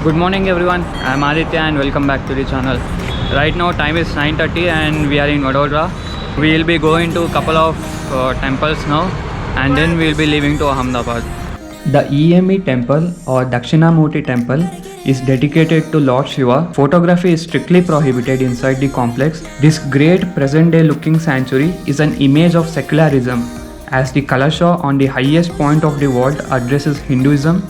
Good morning everyone, I am Aditya and welcome back to the channel. Right now time is 9:30 and we are in Baroda. We will be going to a couple of temples now and then we will be leaving to Ahmedabad. The EME Temple or Dakshinamurti Temple is dedicated to Lord Shiva. Photography is strictly prohibited inside the complex. This great present day looking sanctuary is an image of secularism, as the Kalasha on the highest point of the vault addresses Hinduism.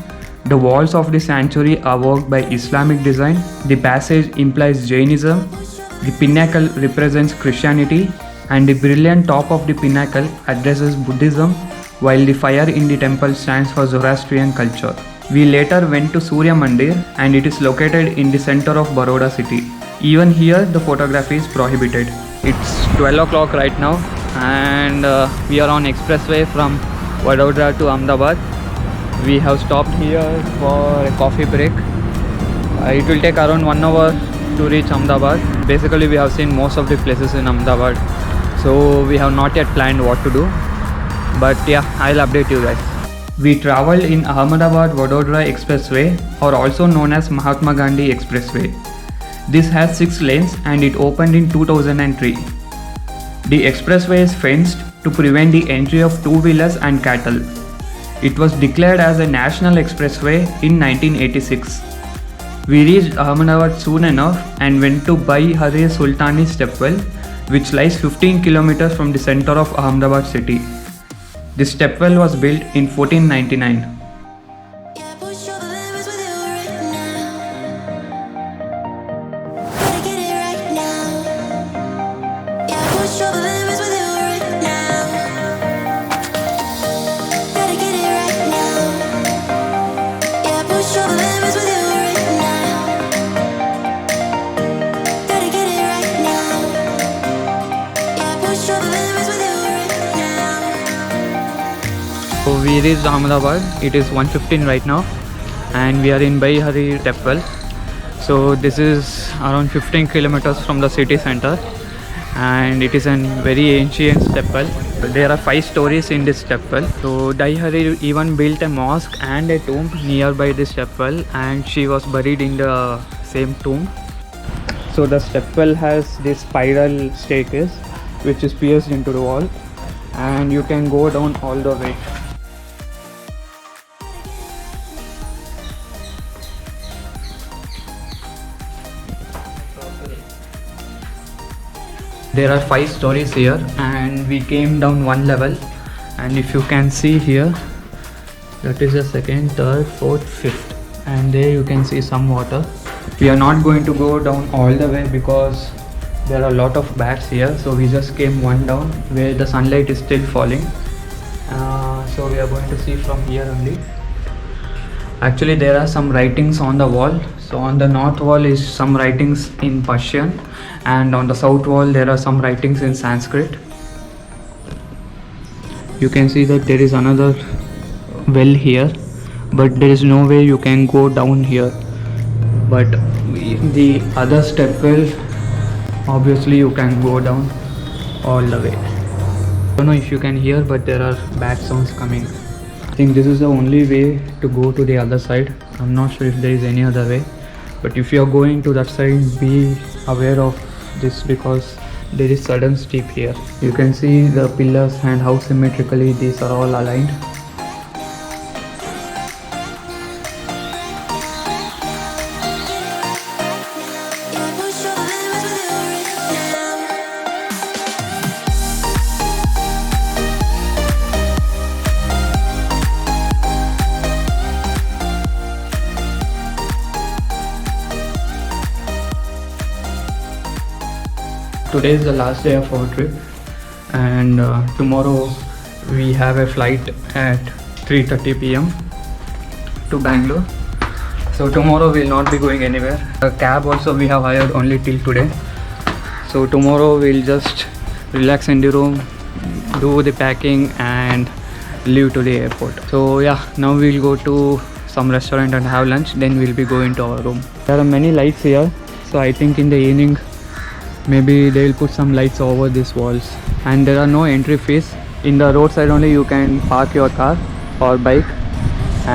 The walls of the sanctuary are worked by Islamic design. The passage implies Jainism. The pinnacle represents Christianity and the brilliant top of the pinnacle addresses Buddhism, while the fire in the temple stands for Zoroastrian culture. We later went to Surya Mandir and it is located in the center of Baroda city. Even here the photography is prohibited. It's 12 o'clock right now and we are on expressway from Baroda to Ahmedabad. We have stopped here for a coffee break. It will take around 1 hour to reach Ahmedabad. Basically we have seen most of the places in Ahmedabad, so we have not yet planned what to do, but yeah, I'll update you guys. We traveled in Ahmedabad Vadodara Expressway, or also known as Mahatma Gandhi Expressway. This has 6 lanes and it opened in 2003. The expressway is fenced to prevent the entry of two-wheelers and cattle. It was declared as a national expressway in 1986. We reached Ahmedabad soon enough and went to Bai Harir Stepwell, which lies 15 kilometers from the center of Ahmedabad city. This stepwell was built in 1499. So we reached Ahmedabad. It is 1:15 right now and we are in Bai Harir Stepwell. So this is around 15 kilometers from the city center and it is a very ancient stepwell. There are 5 stories in this stepwell. So Bai Harir even built a mosque and a tomb nearby this stepwell and she was buried in the same tomb. So the stepwell has this spiral staircase which is pierced into the wall and you can go down all the way. There are 5 stories here and we came down 1 level, and if you can see here, that is the 2nd, 3rd, 4th, 5th, and there you can see some water. We are not going to go down all the way because there are a lot of bats here, so we just came 1 down where the sunlight is still falling. So we are going to see from here only. Actually there are some writings on the wall. So on the north wall is some writings in Persian and on the south wall there are some writings in Sanskrit. You can see that there is another well here, but there is no way you can go down here. But the other step well, obviously you can go down all the way. I don't know if you can hear, but there are bat sounds coming. I think this is the only way to go to the other side. I'm not sure if there is any other way, but if you are going to that side, be aware of this because there is sudden steep here. You can see the pillars and how symmetrically these are all aligned. Today is the last day of our trip and tomorrow we have a flight at 3:30 p.m. to Bangalore. So tomorrow we will not be going anywhere. A cab also we have hired only till today. So tomorrow we will just relax in the room, do the packing and leave to the airport. So yeah, now we will go to some restaurant and have lunch, then we will be going to our room. There are many lights here, so I think in the evening maybe they will put some lights over these walls, and there are no entry fees. In the roadside only you can park your car or bike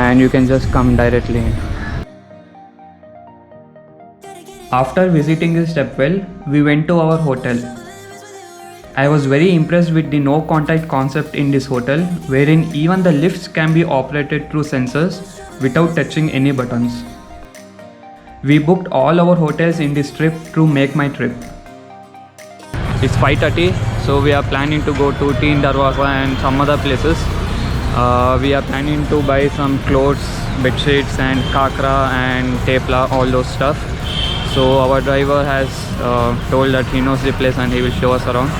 and you can just come directly in. After visiting the Stepwell, we went to our hotel. I was very impressed with the no contact concept in this hotel, wherein even the lifts can be operated through sensors without touching any buttons. We booked all our hotels in this trip through Make My Trip. It's 5:30, so we are planning to go to Teen Darwaza and some other places. We are planning to buy some clothes, bed sheets and kakra and tepla, all those stuff. So our driver has told that he knows the place and he will show us around.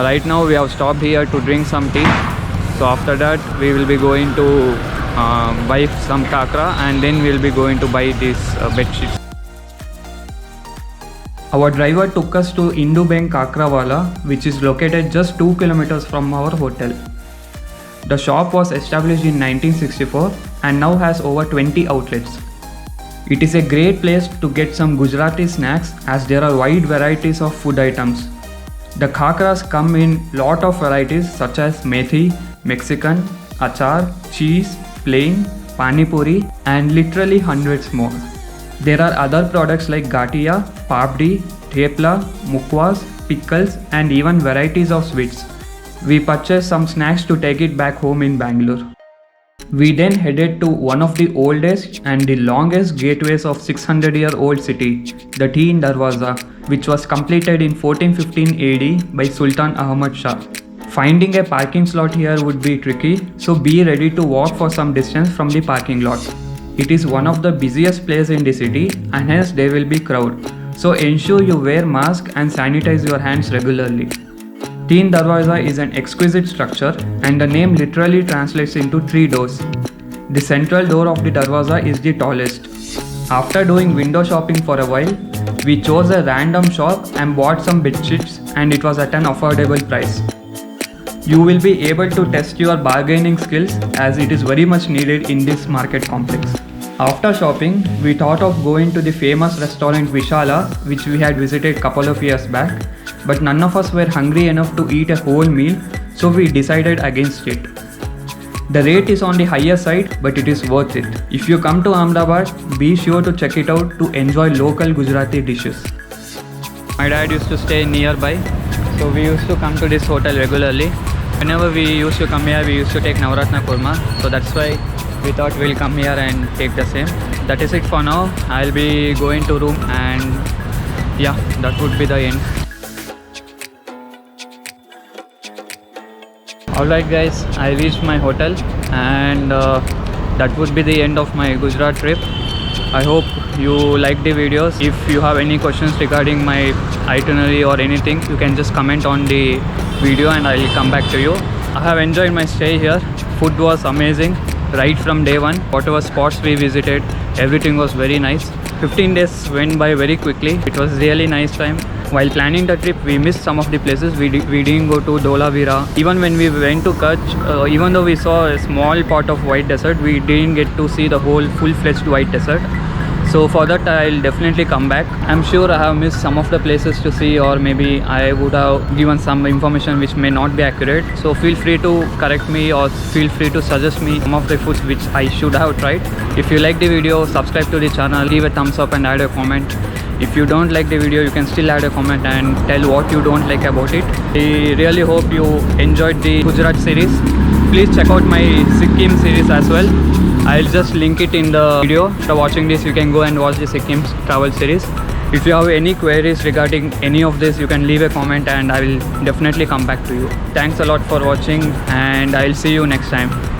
Right now we have stopped here to drink some tea. So after that we will be going to buy some kakra and then we will be going to buy these bed sheets. Our driver took us to Induben Khakhrawala, which is located just 2 kilometers from our hotel. The shop was established in 1964 and now has over 20 outlets. It is a great place to get some Gujarati snacks as there are wide varieties of food items. The khakras come in lot of varieties such as methi, Mexican, achar, cheese, plain, pani puri and literally hundreds more. There are other products like gatia, papdi, thepla, mukwas, pickles and even varieties of sweets. We purchased some snacks to take it back home in Bangalore. We then headed to one of the oldest and the longest gateways of 600-year-old city, the Teen Darwaza, which was completed in 1415 AD by Sultan Ahmad Shah. Finding a parking slot here would be tricky, so be ready to walk for some distance from the parking lot. It is one of the busiest places in the city and hence there will be crowd, so ensure you wear mask and sanitize your hands regularly. Teen Darwaza is an exquisite structure and the name literally translates into 3 doors. The central door of the Darwaza is the tallest. After doing window shopping for a while, we chose a random shop and bought some bedsheets and it was at an affordable price. You will be able to test your bargaining skills as it is very much needed in this market complex. After shopping, we thought of going to the famous restaurant Vishala, which we had visited couple of years back, but none of us were hungry enough to eat a whole meal, so we decided against it. The rate is on the higher side, but it is worth it. If you come to Ahmedabad, be sure to check it out to enjoy local Gujarati dishes. My dad used to stay nearby, so we used to come to this hotel regularly. Whenever we used to come here, we used to take Navratna Kurma, so that's why we thought we'll come here and take the same. That is it for now. I'll be going to room and yeah, that would be the end. Alright guys, I reached my hotel and that would be the end of my Gujarat trip. I hope you liked the videos. If you have any questions regarding my itinerary or anything, you can just comment on the video and I'll come back to you. I have enjoyed my stay here. Food was amazing right from day one. Whatever spots we visited, everything was very nice. 15 days went by very quickly. It was really nice time. While planning the trip, we missed some of the places. We didn't go to Dholavira. Even when we went to Kutch, even though we saw a small part of white desert, we didn't get to see the whole full-fledged white desert. So for that I'll definitely come back. I'm sure I have missed some of the places to see, or maybe I would have given some information which may not be accurate. So feel free to correct me or feel free to suggest me some of the foods which I should have tried. If you like the video, subscribe to the channel, leave a thumbs up and add a comment. If you don't like the video, you can still add a comment and tell what you don't like about it. I really hope you enjoyed the Gujarat series. Please check out my Sikkim series as well. I'll just link it in the video. After watching this, you can go and watch the Sikkim travel series. If you have any queries regarding any of this, you can leave a comment and I will definitely come back to you. Thanks a lot for watching and I'll see you next time.